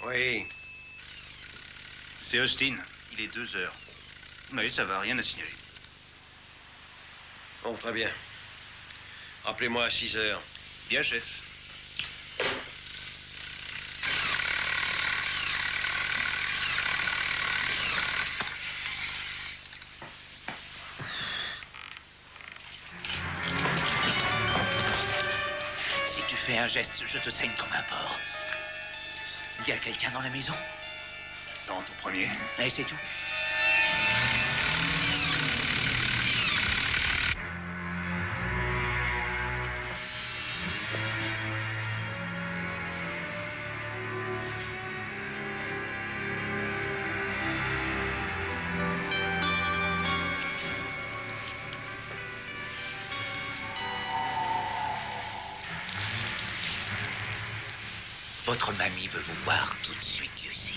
Oui. C'est Austin. Il est 2 heures. Oui, ça va, rien à signaler. Bon, très bien. Rappelez-moi à 6 heures. Bien, chef. Si tu fais un geste, je te saigne comme un porc. Il y a quelqu'un dans la maison? Dans ton premier. Et c'est tout. Votre mamie veut vous voir tout de suite, Lucy.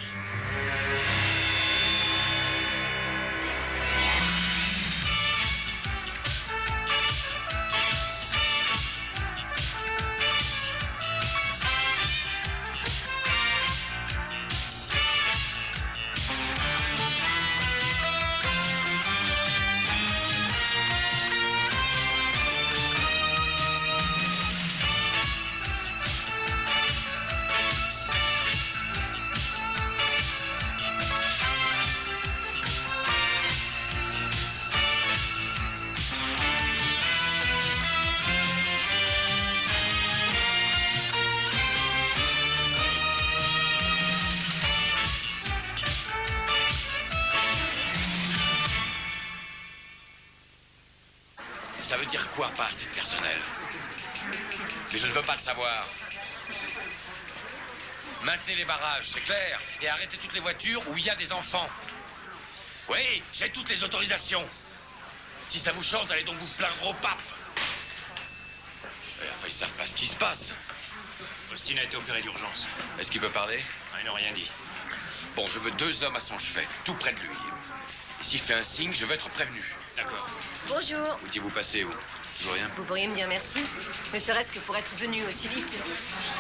Ça veut dire quoi, pas assez de personnel? Mais je ne veux pas le savoir. Maintenez les barrages, c'est clair. Et arrêtez toutes les voitures où il y a des enfants. Oui, j'ai toutes les autorisations. Si ça vous chante, allez donc vous plaindre au pape. Enfin, ils savent pas ce qui se passe. Austin a été opéré d'urgence. Est-ce qu'il peut parler? Ah, ils n'ont rien dit. Bon, je veux 2 hommes à son chevet, tout près de lui. Et s'il fait un signe, je veux être prévenu. D'accord. Bonjour. Où vous passez, où? Toujours rien? Vous pourriez me dire merci, ne serait-ce que pour être venu aussi vite.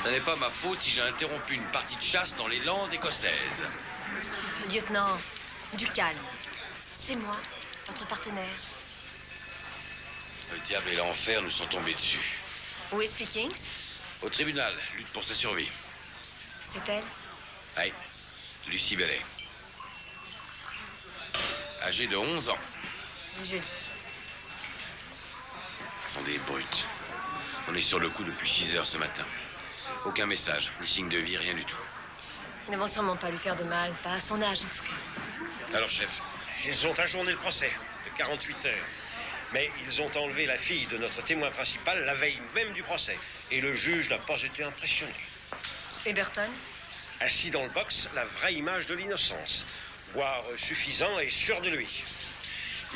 Ce n'est pas ma faute si j'ai interrompu une partie de chasse dans les Landes écossaises. Lieutenant, du calme. C'est moi, votre partenaire. Le diable et l'enfer nous sont tombés dessus. Où est Speakings? Au tribunal, lutte pour sa survie. C'est elle? Oui, Lucy Bellet. Âgée de 11 ans. Jolie. Ce sont des brutes. On est sur le coup depuis 6 heures ce matin. Aucun message, ni signe de vie, rien du tout. Ils ne vont sûrement pas lui faire de mal, pas à son âge en tout cas. Alors, chef? Ils ont ajourné le procès de 48 heures. Mais ils ont enlevé la fille de notre témoin principal la veille même du procès. Et le juge n'a pas été impressionné. Et Burton? Assis dans le box, la vraie image de l'innocence. Voire suffisant et sûr de lui.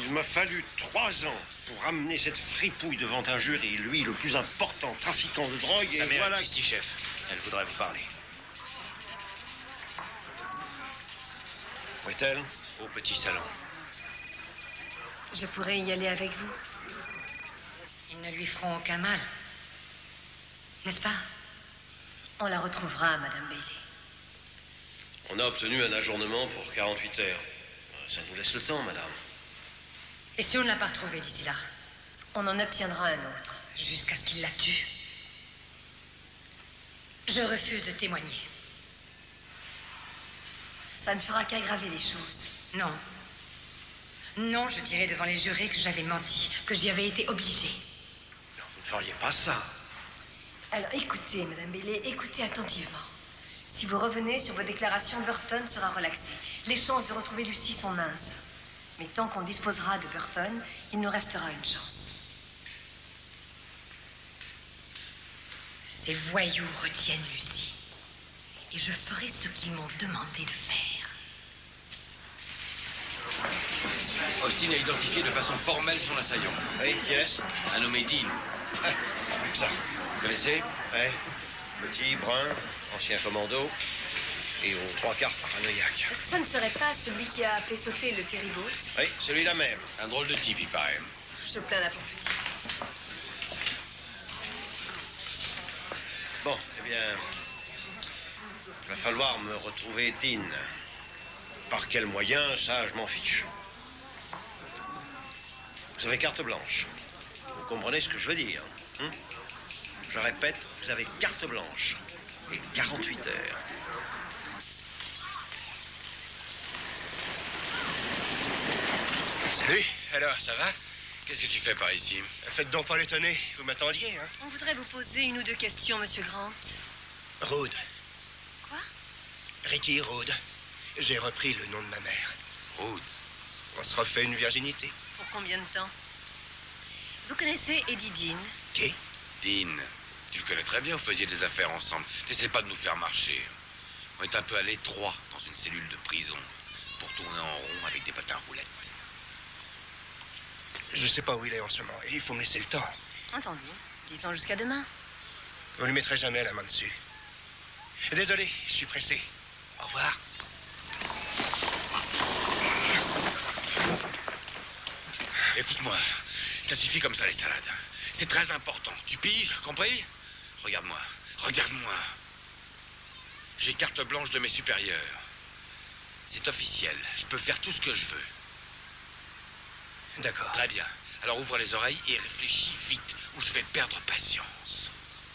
Il m'a fallu 3 ans pour amener cette fripouille devant un jury. Lui, le plus important trafiquant de drogue. Sa et mère voilà. est ici, chef. Elle voudrait vous parler. Où est-elle? Au petit salon. Je pourrais y aller avec vous. Ils ne lui feront aucun mal. N'est-ce pas? On la retrouvera, Madame Bailey. On a obtenu un ajournement pour 48 heures. Ça nous laisse le temps, madame. Et si on ne l'a pas retrouvée d'ici là? On en obtiendra un autre. Jusqu'à ce qu'il la tue. Je refuse de témoigner. Ça ne fera qu'aggraver les choses. Non. Non, je dirai devant les jurés que j'avais menti, que j'y avais été obligée. Non, vous ne feriez pas ça. Alors écoutez, Madame Bailey, écoutez attentivement. Si vous revenez sur vos déclarations, Burton sera relaxé. Les chances de retrouver Lucy sont minces. Mais tant qu'on disposera de Burton, il nous restera une chance. Ces voyous retiennent Lucy. Et je ferai ce qu'ils m'ont demandé de faire. Austin a identifié de façon formelle son assaillant. Oui, qui est-ce? Un nommé Dean. Ah, plus que ça. Vous connaissez? Oui. Petit, brun, ancien commando. Et aux 3/4 paranoïaque. Est-ce que ça ne serait pas celui qui a fait sauter le ferryboat? Oui, celui-là même. Un drôle de type, il paraît. Je plains la pauvre petite. Bon, eh bien... Il va falloir me retrouver Dean. Par quel moyen, ça, je m'en fiche. Vous avez carte blanche. Vous comprenez ce que je veux dire, hein? Je répète, vous avez carte blanche. Et 48 heures. Salut, alors, ça va? Qu'est-ce que tu fais par ici? Faites donc pas l'étonner, vous m'attendiez, hein? On voudrait vous poser une ou deux questions, monsieur Grant. Rhodes. Quoi? Ricky Rhodes. J'ai repris le nom de ma mère. Rhodes. On se refait une virginité. Pour combien de temps? Vous connaissez Eddie Dean? Qui? Dean, tu le connais très bien, vous faisiez des affaires ensemble. N'essaie pas de nous faire marcher. On est un peu à l'étroit dans une cellule de prison pour tourner en rond avec des patins roulettes. Je sais pas où il est en ce moment, et il faut me laisser le temps. Entendu. Disons jusqu'à demain. Vous ne mettrez jamais la main dessus. Désolé, je suis pressé. Au revoir. Écoute-moi, ça suffit comme ça les salades. C'est très important. Tu piges, compris? Regarde-moi, regarde-moi. J'ai carte blanche de mes supérieurs. C'est officiel, je peux faire tout ce que je veux. D'accord. Très bien. Alors ouvre les oreilles et réfléchis vite, ou je vais perdre patience.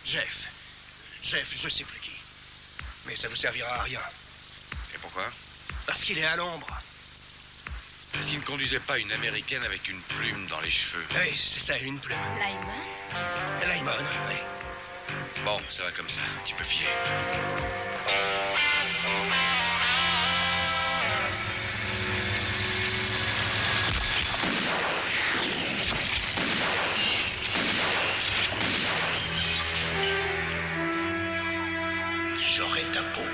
Jeff, je sais plus qui. Mais ça vous servira à rien. Et pourquoi? Parce qu'il est à l'ombre. Parce qu'il ne conduisait pas une américaine avec une plume dans les cheveux. Oui, c'est ça, une plume. Lyman? Lyman, oui. Bon, ça va comme ça, tu peux filer. J'aurai ta peau.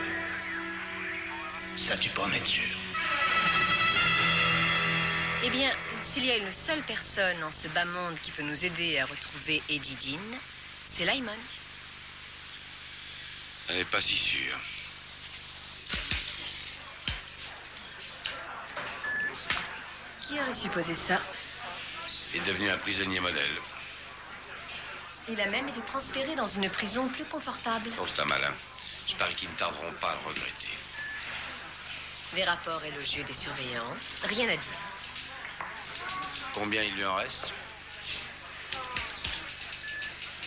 Ça, tu peux en être sûr. Eh bien, s'il y a une seule personne en ce bas monde qui peut nous aider à retrouver Eddie Dean, c'est Lyman. Ça n'est pas si sûr. Qui aurait supposé ça? Il est devenu un prisonnier modèle. Il a même été transféré dans une prison plus confortable. Oh, c'est un malin. Je parie qu'ils ne tarderont pas à le regretter. Des rapports élogieux des surveillants. Rien à dire. Combien il lui en reste?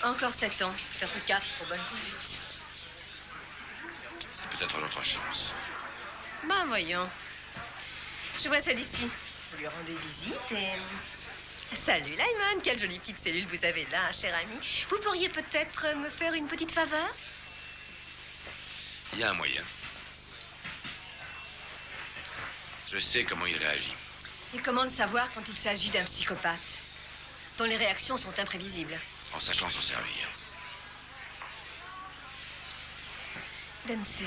Encore 7 ans. Peut-être 4 pour bonne conduite. C'est peut-être notre chance. Ben voyons. Je vois ça d'ici. Vous lui rendez visite et... Salut Lyman, quelle jolie petite cellule vous avez là, cher ami. Vous pourriez peut-être me faire une petite faveur? Il y a un moyen. Je sais comment il réagit. Et comment le savoir quand il s'agit d'un psychopathe, dont les réactions sont imprévisibles? En sachant s'en servir. Dempsey,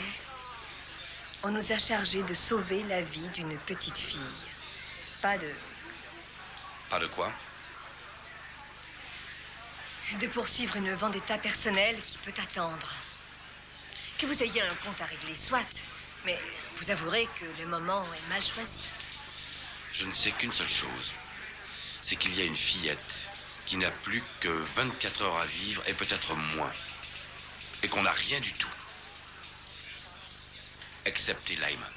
on nous a chargé de sauver la vie d'une petite fille. Pas de quoi? De poursuivre une vendetta personnelle qui peut attendre. Que vous ayez un compte à régler, soit. Mais vous avouerez que le moment est mal choisi. Je ne sais qu'une seule chose. C'est qu'il y a une fillette qui n'a plus que 24 heures à vivre et peut-être moins. Et qu'on n'a rien du tout. Excepté Lyman.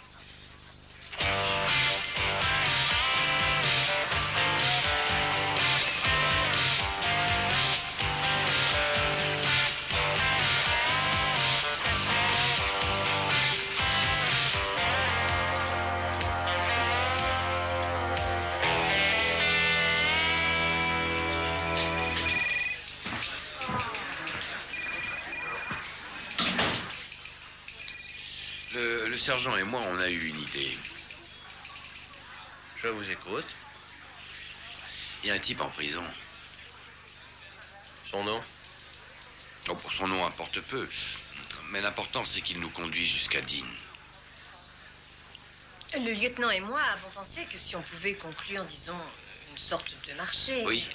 Le sergent et moi, on a eu une idée. Je vous écoute. Il y a un type en prison. Son nom? Oh, pour son nom importe peu. Mais l'important, c'est qu'il nous conduise jusqu'à Dean. Le lieutenant et moi avons pensé que si on pouvait conclure, disons, une sorte de marché... Oui,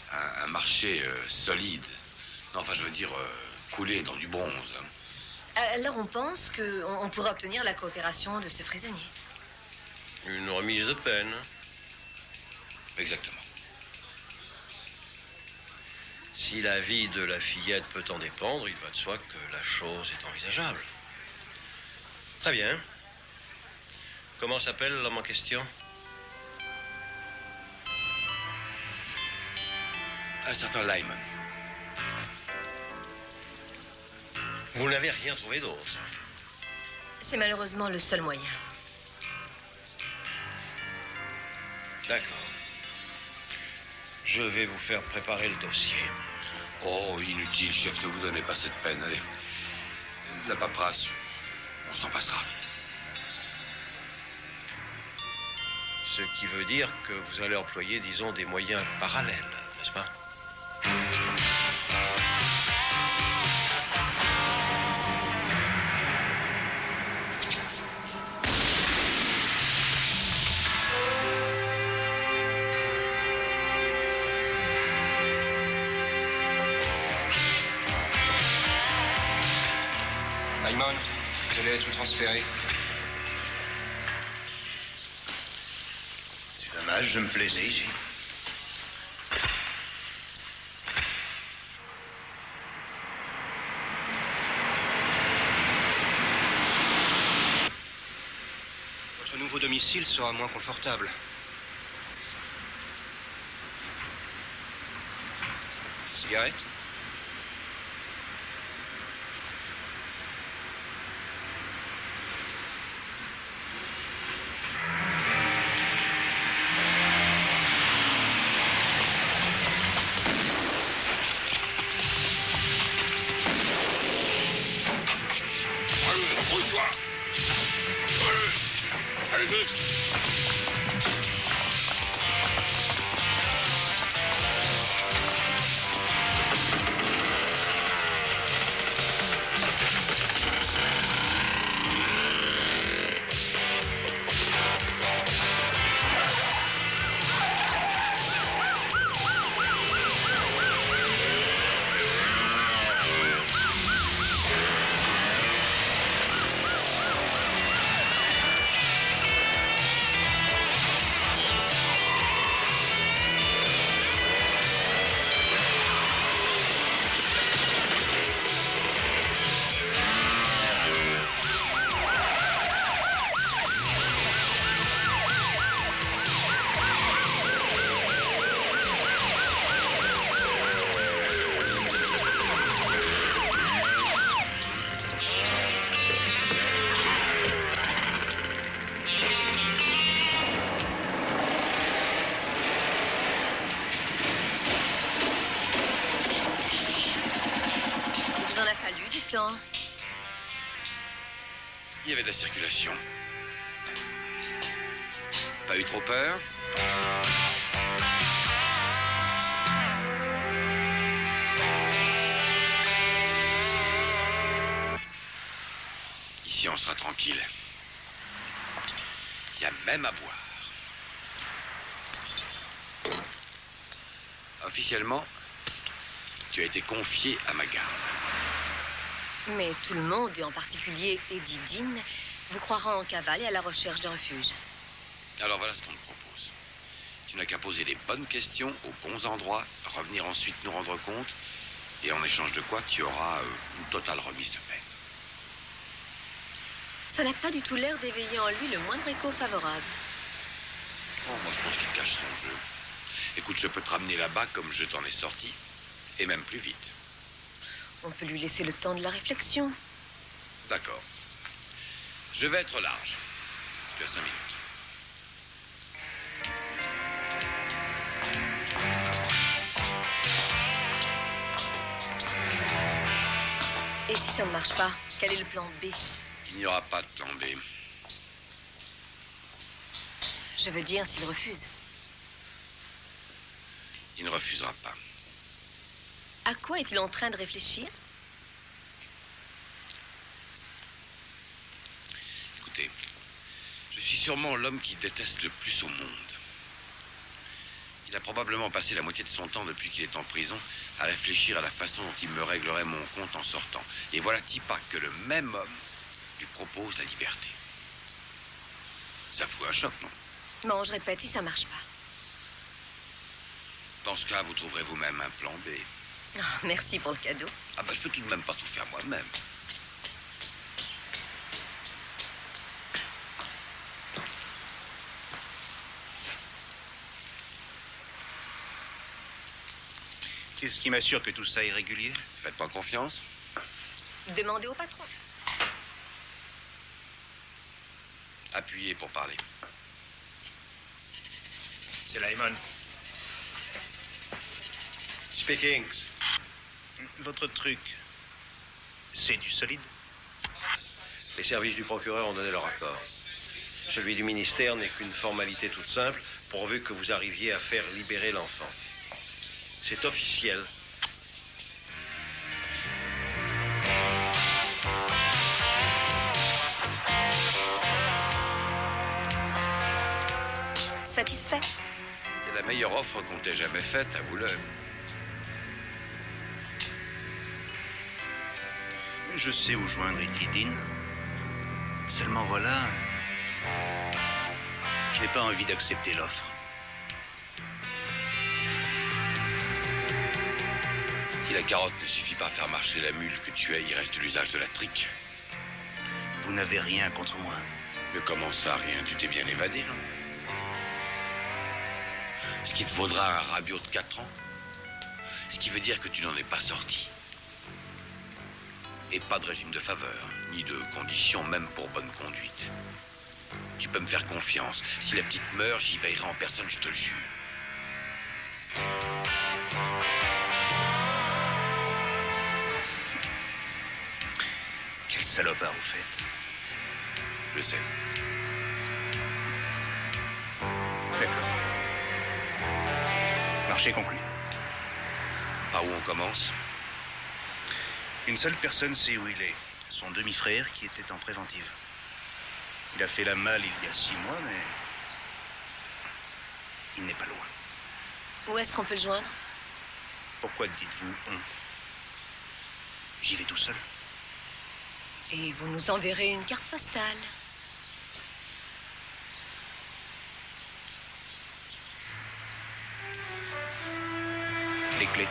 un marché solide. Non, enfin, je veux dire, coulé dans du bronze. Alors on pense qu'on pourra obtenir la coopération de ce prisonnier. Une remise de peine. Exactement. Si la vie de la fillette peut en dépendre, il va de soi que la chose est envisageable. Très bien. Comment s'appelle l'homme en question? Un certain Lyman. Vous n'avez rien trouvé d'autre? C'est malheureusement le seul moyen. D'accord. Je vais vous faire préparer le dossier. Oh, inutile, chef, ne vous donnez pas cette peine. Allez, la paperasse, on s'en passera. Ce qui veut dire que vous allez employer, disons, des moyens parallèles, n'est-ce pas? Lyman, vous allez être transféré. C'est dommage, je me plaisais ici. Votre nouveau domicile sera moins confortable. Cigarette? Roule-toi! Allez-y! Il y avait de la circulation. Pas eu trop peur? Ici, on sera tranquille. Il y a même à boire. Officiellement, tu as été confié à ma garde. Mais tout le monde, et en particulier Eddie Dean, vous croira en cavale et à la recherche de refuge. Alors voilà ce qu'on te propose. Tu n'as qu'à poser les bonnes questions aux bons endroits, revenir ensuite nous rendre compte, et en échange de quoi tu auras une totale remise de peine. Ça n'a pas du tout l'air d'éveiller en lui le moindre écho favorable. Oh, moi je pense qu'il cache son jeu. Écoute, je peux te ramener là-bas comme je t'en ai sorti, et même plus vite. On peut lui laisser le temps de la réflexion. D'accord. Je vais être large. Tu as 5 minutes. Et si ça ne marche pas, quel est le plan B? Il n'y aura pas de plan B. Je veux dire, s'il refuse. Il ne refusera pas. À quoi est-il en train de réfléchir? Écoutez, je suis sûrement l'homme qui déteste le plus au monde. Il a probablement passé la moitié de son temps depuis qu'il est en prison à réfléchir à la façon dont il me réglerait mon compte en sortant. Et voilà Tipa que le même homme lui propose la liberté. Ça fout un choc, non? Bon, je répète, si ça marche pas. Dans ce cas, vous trouverez vous-même un plan B. Oh, merci pour le cadeau. Ah bah, je peux tout de même pas tout faire moi-même. Qu'est-ce qui m'assure que tout ça est régulier? Faites pas confiance. Demandez au patron. Appuyez pour parler. C'est Lyman. Speaking. Votre truc, c'est du solide? Les services du procureur ont donné leur accord. Celui du ministère n'est qu'une formalité toute simple, pourvu que vous arriviez à faire libérer l'enfant. C'est officiel. Satisfait? C'est la meilleure offre qu'on t'ait jamais faite, avoue-le. Je sais où joindre Itidine. Seulement voilà, je n'ai pas envie d'accepter l'offre. Si la carotte ne suffit pas à faire marcher la mule que tu es, il reste l'usage de la trique. Vous n'avez rien contre moi. Mais comment ça, rien? Tu t'es bien évadé, non? Ce qui te faudra un rabiot de 4 ans. Ce qui veut dire que tu n'en es pas sorti. Et pas de régime de faveur, ni de conditions, même pour bonne conduite. Tu peux me faire confiance. Si la petite meurt, j'y veillerai en personne, je te le jure. Quel salopard, vous faites? Je sais. D'accord. Marché conclu. Par où on commence? Une seule personne sait où il est. Son demi-frère qui était en préventive. Il a fait la malle il y a 6 mois, mais il n'est pas loin. Où est-ce qu'on peut le joindre? Pourquoi dites-vous on? J'y vais tout seul. Et vous nous enverrez une carte postale. Les clés.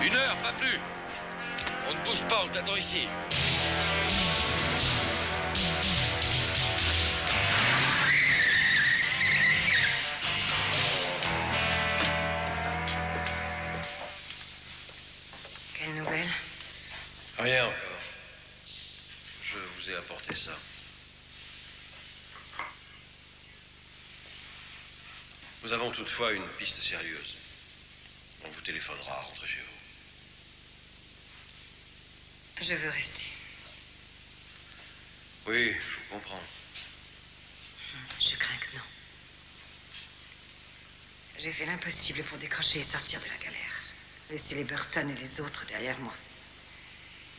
Une heure, pas plus. On ne bouge pas, on t'attend ici. Quelle nouvelle? Rien encore. Je vous ai apporté ça. Nous avons toutefois une piste sérieuse. On vous téléphonera, rentrez chez vous. Je veux rester. Oui, je vous comprends. Je crains que non. J'ai fait l'impossible pour décrocher et sortir de la galère. Laisser les Burton et les autres derrière moi.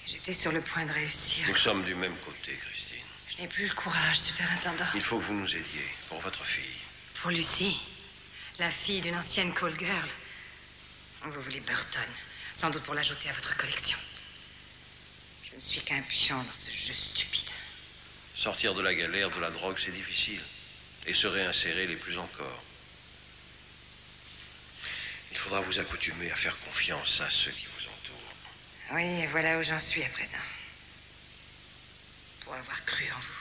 J'étais sur le point de réussir. Nous sommes du même côté, Christine. Je n'ai plus le courage, superintendant. Il faut que vous nous aidiez, pour votre fille. Pour Lucie, la fille d'une ancienne call girl. Vous voulez Burton, sans doute pour l'ajouter à votre collection. Je ne suis qu'un pion dans ce jeu stupide. Sortir de la galère, de la drogue, c'est difficile. Et se réinsérer les plus encore. Il faudra vous accoutumer à faire confiance à ceux qui vous entourent. Oui, et voilà où j'en suis à présent. Pour avoir cru en vous.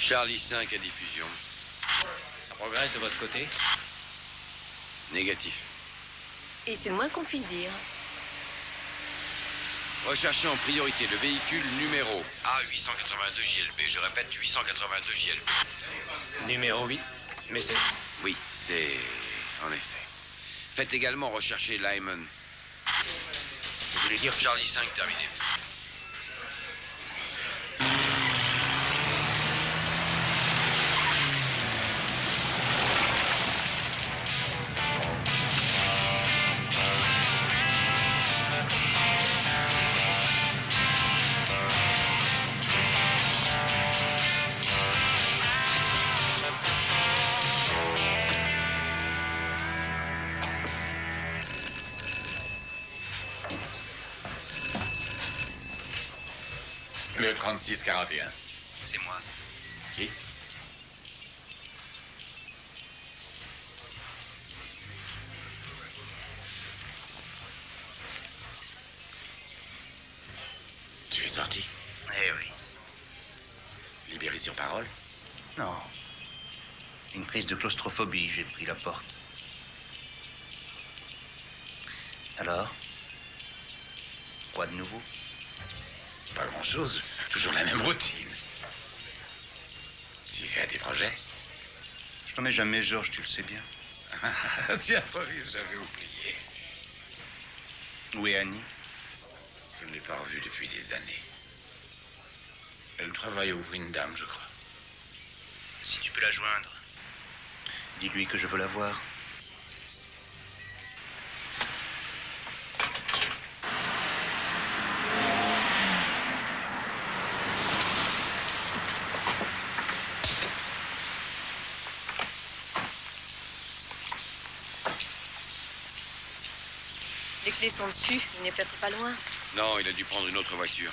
Charlie 5 à diffusion. Ça progresse de votre côté? Négatif. Et c'est le moins qu'on puisse dire. Recherchez en priorité le véhicule numéro A882 JLB. Je répète, 882 JLB. Numéro 8. Mais c'est... Oui, c'est... en effet. Faites également rechercher Lyman. Vous voulez dire... Charlie 5 terminé. Le 3641. C'est moi. Qui? Tu es sorti? Eh oui. Libéré sur parole? Non. Une crise de claustrophobie, j'ai pris la porte. Alors? Quoi de nouveau? Pas grand-chose. Toujours la même routine. Tu as des projets? Je t'en ai jamais, Georges, tu le sais bien. Tu improvises, j'avais oublié. Où est Annie? Je ne l'ai pas revue depuis des années. Elle travaille au Wyndham, je crois. Si tu peux la joindre, dis-lui que je veux la voir. Les clés sont dessus, il n'est peut-être pas loin. Non, il a dû prendre une autre voiture.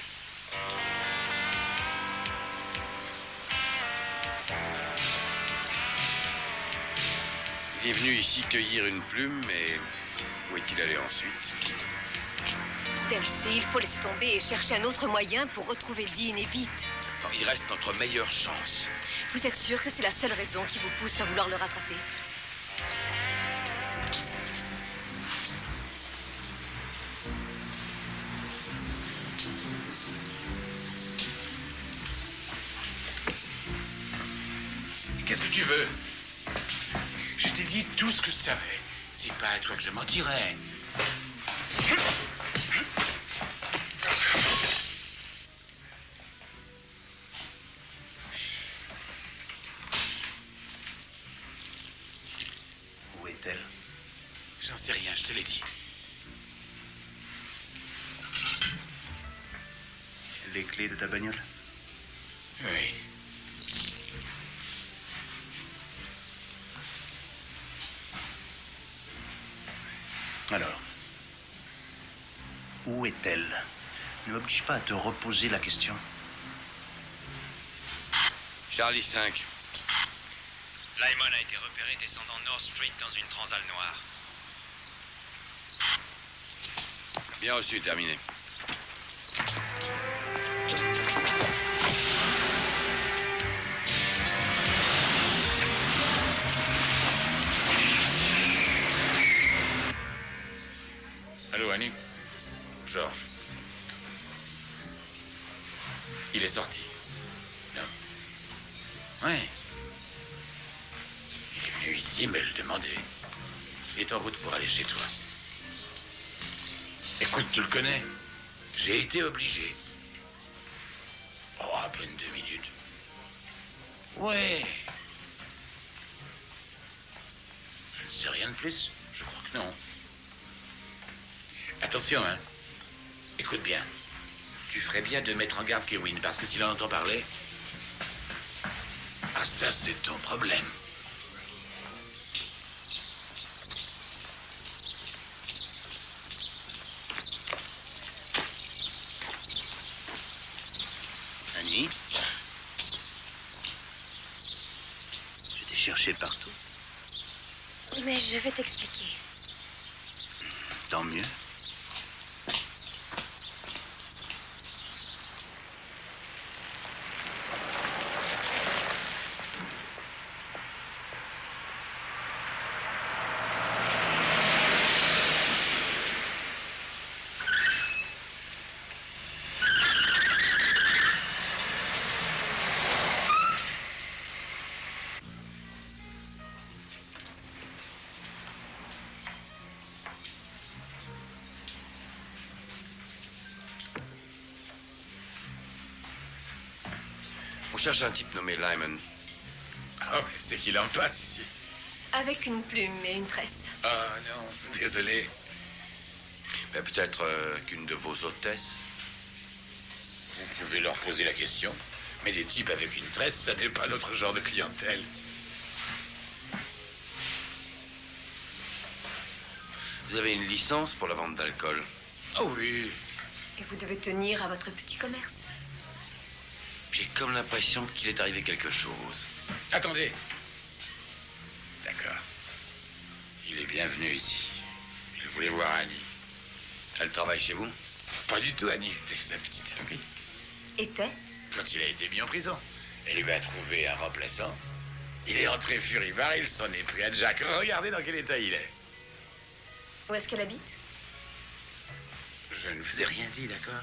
Il est venu ici cueillir une plume, mais où est-il allé ensuite? Dempsey, il faut laisser tomber et chercher un autre moyen pour retrouver Dean et vite. Non, il reste notre meilleure chance. Vous êtes sûr que c'est la seule raison qui vous pousse à vouloir le rattraper? Qu'est-ce que tu veux? Je t'ai dit tout ce que je savais. C'est pas à toi que je mentirais. Où est-elle? J'en sais rien, je te l'ai dit. Les clés de ta bagnole? Oui. Alors, où est-elle? Ne m'oblige pas à te reposer la question. Charlie 5. Lyman a été repéré descendant North Street dans une transale noire. Bien reçu, terminé. Allô, Annie? Georges. Il est sorti. Non. Ouais. Il est venu ici me le demander. Il est en route pour aller chez toi. Écoute, tu le connais. J'ai été obligé. Oh, à peine 2 minutes. Ouais. Je ne sais rien de plus. Je crois que non. Attention, hein. Écoute bien. Tu ferais bien de mettre en garde Kewin, parce que s'il en entend parler... Ah, ça, c'est ton problème. Annie? Je t'ai cherché partout. Mais je vais t'expliquer. Tant mieux. cherche un type nommé Lyman. Ah ouais, c'est qu'il en passe ici. Avec une plume et une tresse. Ah non, désolé. Ben, peut-être qu'une de vos hôtesses. Vous pouvez leur poser la question. Mais des types avec une tresse, ça n'est pas notre genre de clientèle. Vous avez une licence pour la vente d'alcool? Oh oui. Et vous devez tenir à votre petit commerce. J'ai comme l'impression qu'il est arrivé quelque chose. Attendez. D'accord. Il est bienvenu ici. Il voulait voir Annie. Elle travaille chez vous? Pas du tout, Annie. C'était sa petite amie. Était? Quand il a été mis en prison, elle lui a trouvé un remplaçant. Il est entré furibard, il s'en est pris à Jack. Regardez dans quel état il est. Où est-ce qu'elle habite? Je ne vous ai rien dit, d'accord?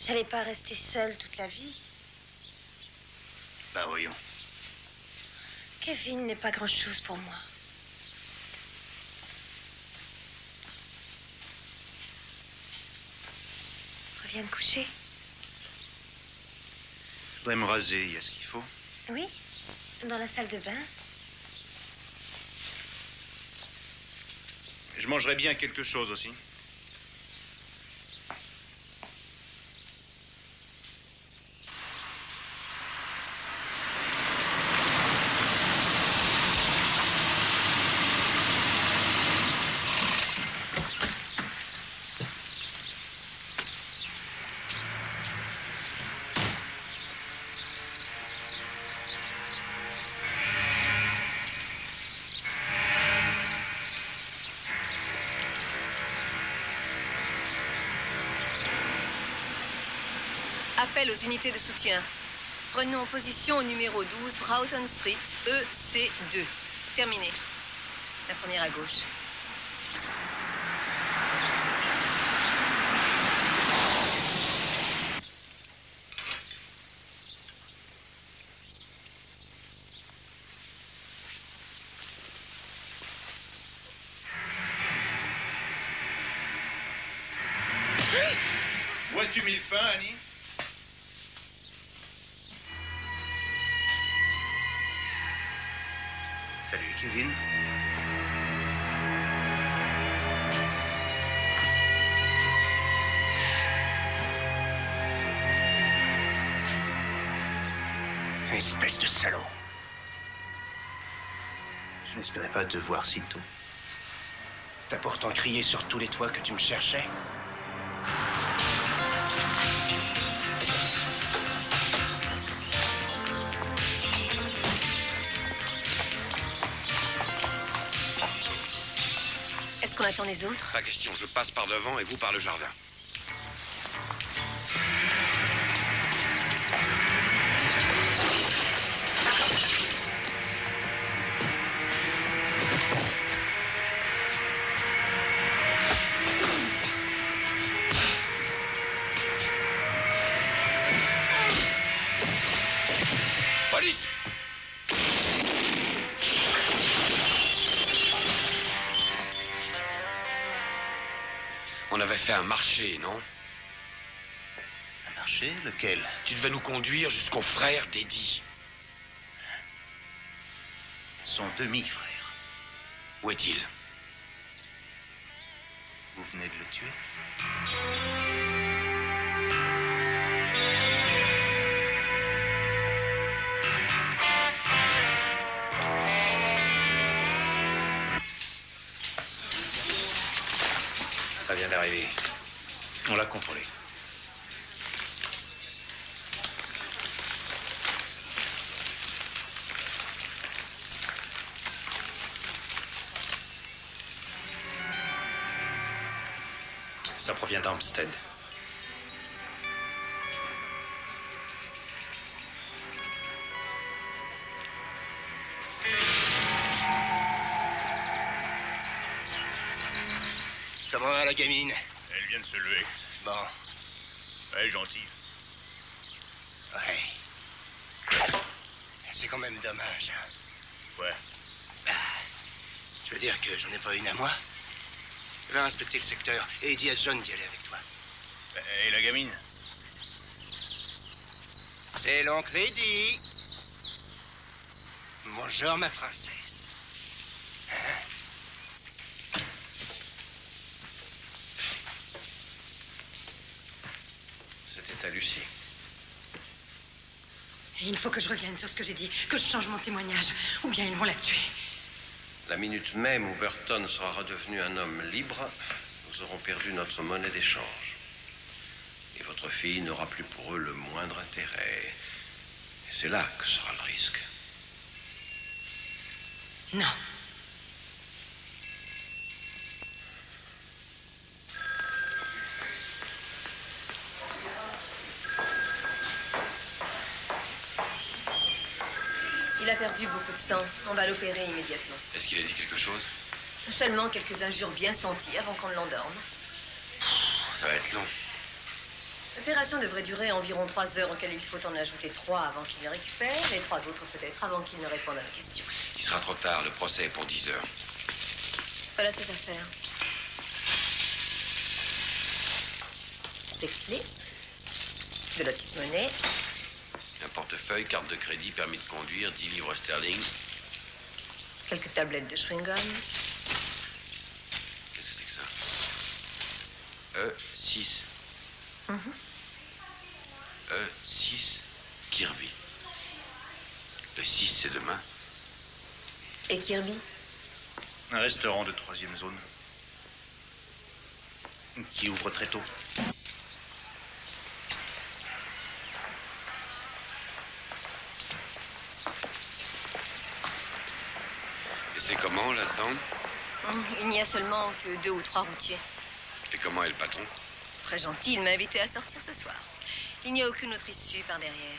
J'allais pas rester seule toute la vie. Bah voyons. Kevin n'est pas grand-chose pour moi. Reviens te coucher. Je voudrais me raser, il y a ce qu'il faut. Oui, dans la salle de bain. Je mangerais bien quelque chose aussi. Appel aux unités de soutien. Prenons position au numéro 12, Broughton Street, EC2. Terminé. La première à gauche. Où as-tu mis le fin, Annie? Salut, Kevin. Espèce de salaud. Je n'espérais pas te voir si tôt. T'as pourtant crié sur tous les toits que tu me cherchais. Est-ce qu'on attend les autres? Pas question, je passe par devant et vous par le jardin. Police! On avait fait un marché, non? Un marché? Lequel? Tu devais nous conduire jusqu'au frère d'Eddie. Son demi-frère. Où est-il? Vous venez de le tuer? Ça vient d'arriver. On l'a contrôlé. Ça provient d'Hampstead. Comment va la gamine? Elle vient de se lever. Bon, Elle est gentille. ouais. C'est quand même dommage. Ouais. Je veux dire que j'en ai pas une à moi. Va inspecter le secteur et dis à John d'y aller avec toi. Et la gamine? C'est l'oncle Eddie. Bonjour, ma princesse. C'était à Lucie. Et il faut que je revienne sur ce que j'ai dit, que je change mon témoignage, ou bien ils vont la tuer. La minute même où Burton sera redevenu un homme libre, nous aurons perdu notre monnaie d'échange. Et votre fille n'aura plus pour eux le moindre intérêt. Et c'est là que sera le risque. Non. Il a perdu beaucoup de sang. On va l'opérer immédiatement. Est-ce qu'il a dit quelque chose? Seulement quelques injures bien senties avant qu'on ne l'endorme. Ça va être long. L'opération devrait durer environ 3 heures, auxquelles il faut en ajouter 3 avant qu'il les récupère, et 3 autres peut-être avant qu'il ne réponde à la question. Il sera trop tard, le procès est pour 10 heures. Voilà ses affaires. Ses clés, de la petite monnaie, Un portefeuille, carte de crédit, permis de conduire, 10 livres sterling. quelques tablettes de chewing-gum, Qu'est-ce que c'est que ça? E6. E6 Kirby. Le 6, c'est demain. et Kirby. Un restaurant de 3e zone. Qui ouvre très tôt. Et c'est comment, là-dedans? Il n'y a seulement que 2 ou 3 routiers. Et comment est le patron? Très gentil, il m'a invité à sortir ce soir. Il n'y a aucune autre issue par derrière.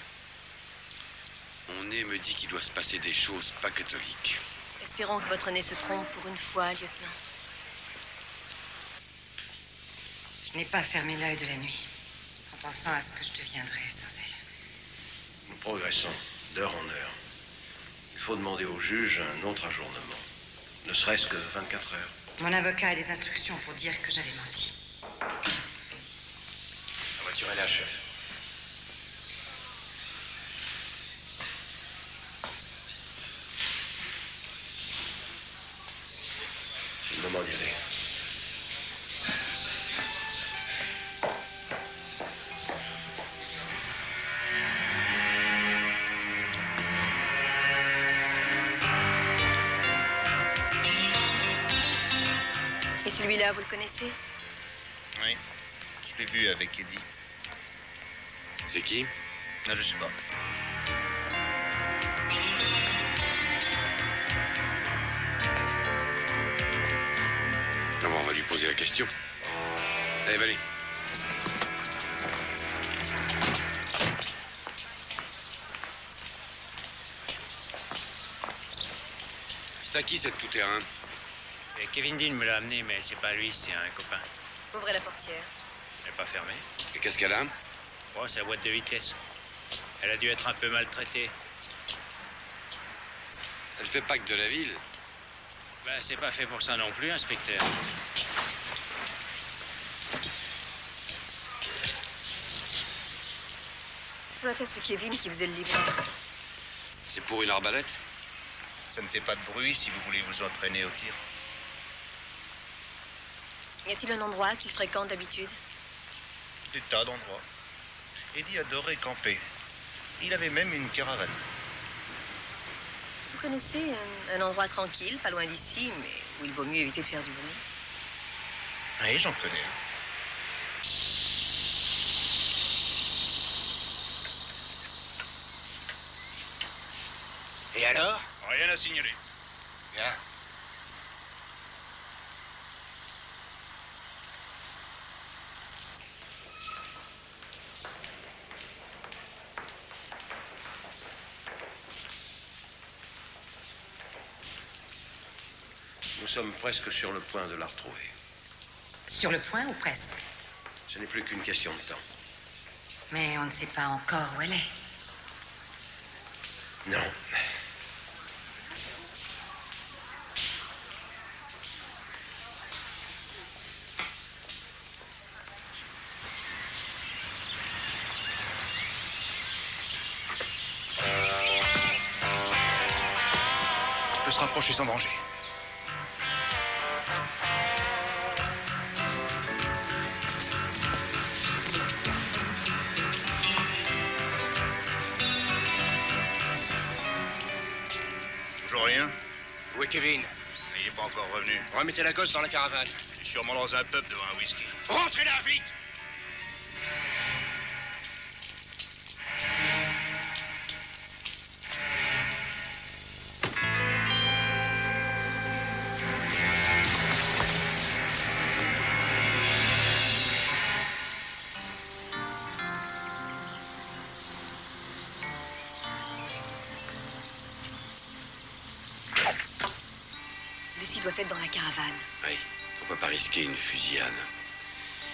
Mon nez me dit qu'il doit se passer des choses pas catholiques. Espérons que votre nez se trompe pour une fois, lieutenant. Je n'ai pas fermé l'œil de la nuit, en pensant à ce que je deviendrais sans elle. Nous progressons d'heure en heure. Il faut demander au juge un autre ajournement. Ne serait-ce que 24 heures. Mon avocat a des instructions pour dire que j'avais menti. La voiture est là, chef. C'est le moment d'y aller. Et celui-là, vous le connaissez? Oui. Je l'ai vu avec Eddie. C'est qui? Non, je sais pas. Ah bon, on va lui poser la question. Allez, Valérie. C'est à qui cette tout-terrain? Kevin Dean me l'a amené, mais c'est pas lui, c'est un copain. Ouvrez la portière. Elle n'est pas fermée. Et qu'est-ce qu'elle a? Oh, c'est la boîte de vitesse. Elle a dû être un peu maltraitée. Elle fait pas que de la ville. Ben, c'est pas fait pour ça non plus, inspecteur. Ça doit être Kevin qui faisait le livre. C'est pour une arbalète? Ça ne fait pas de bruit si vous voulez vous entraîner au tir. Y a-t-il un endroit qu'il fréquente d'habitude? Des tas d'endroits. Eddie adorait camper. Il avait même une caravane. Vous connaissez un endroit tranquille, pas loin d'ici, mais où il vaut mieux éviter de faire du bruit? Oui, j'en connais. Et alors? Rien à signaler. Bien. Nous sommes presque sur le point de la retrouver. Sur le point ou presque? Ce n'est plus qu'une question de temps. Mais on ne sait pas encore où elle est. Non. peut se rapprocher sans danger. Toujours rien? Où est Kevin? Il n'est pas encore revenu. Remettez la gosse dans la caravane. Il est sûrement dans un pub devant un whisky. Rentrez là, vite! Lucie doit être dans la caravane. Oui, on peut pas risquer une fusillade.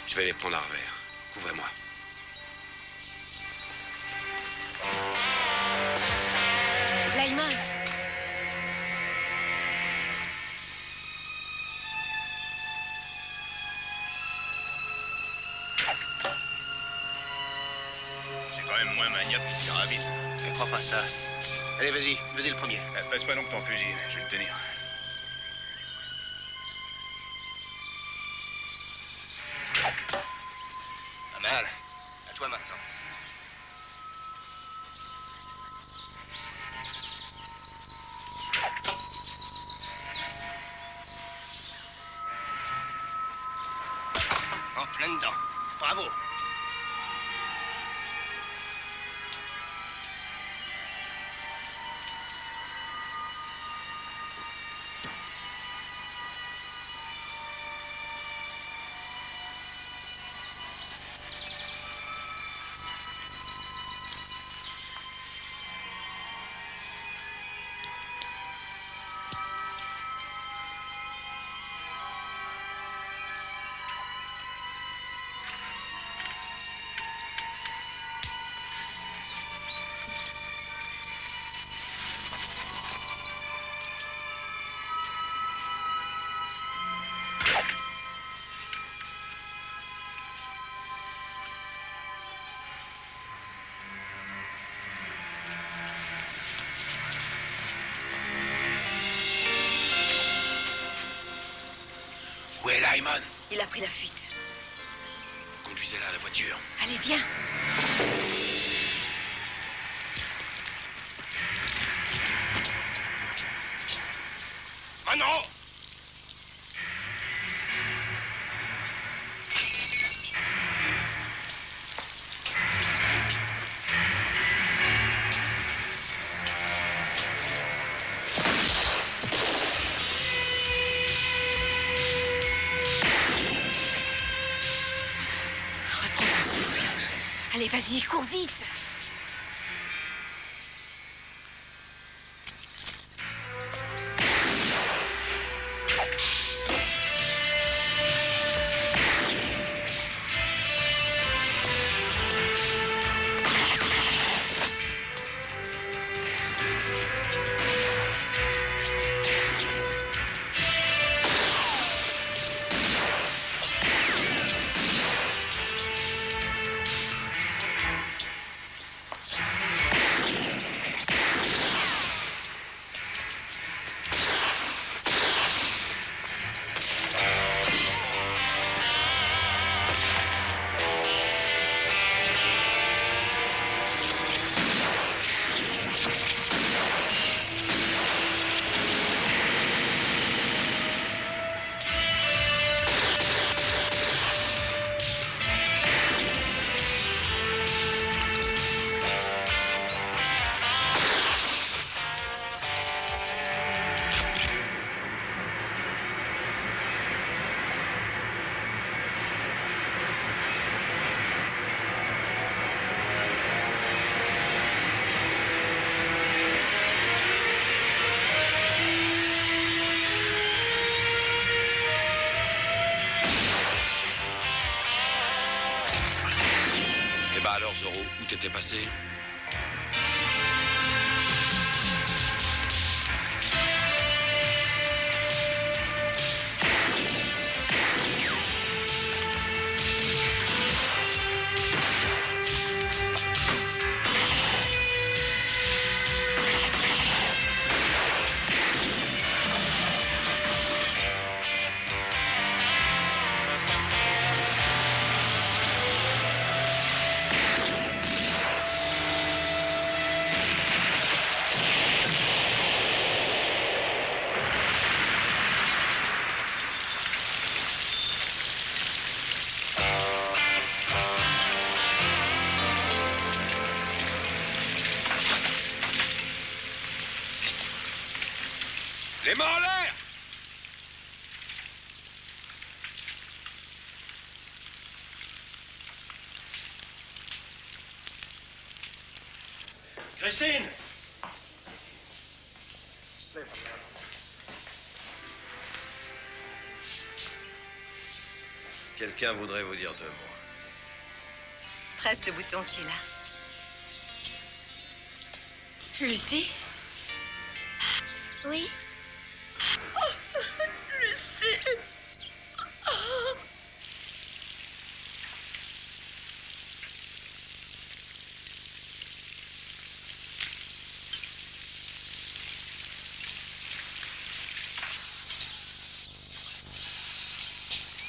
Je vais les prendre à revers. Couvrez-moi. Lyman! C'est quand même moins maniable qu'une carabine. Je crois pas ça. Allez, vas-y le premier. Passe pas donc ton fusil, je vais le tenir. Pas mal. À toi maintenant. En plein dedans. Bravo. Où est Lyman? Il a pris la fuite. Conduisez-la à la voiture. Allez, viens! Ah non! Reprends ton souffle. Allez, vas-y, cours vite! Alors, Zorro, où t'étais passé? Les mains en l'air! Christine! Quelqu'un voudrait vous dire 2 mots. Presse le bouton qui est là. Lucie? Oui? Oh, Lucie! Oh.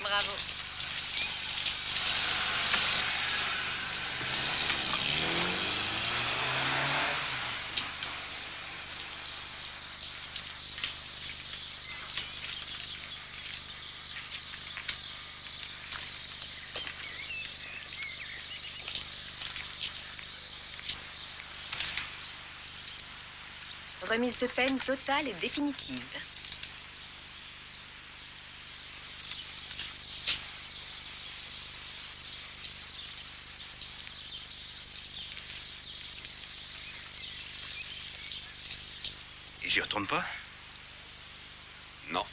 Bravo. Remise de peine totale et définitive. Et j'y retourne pas? Non.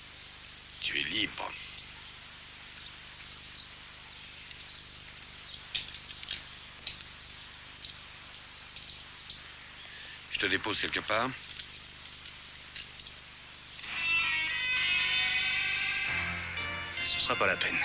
Tu es libre. Je te dépose quelque part. Ce sera pas la peine.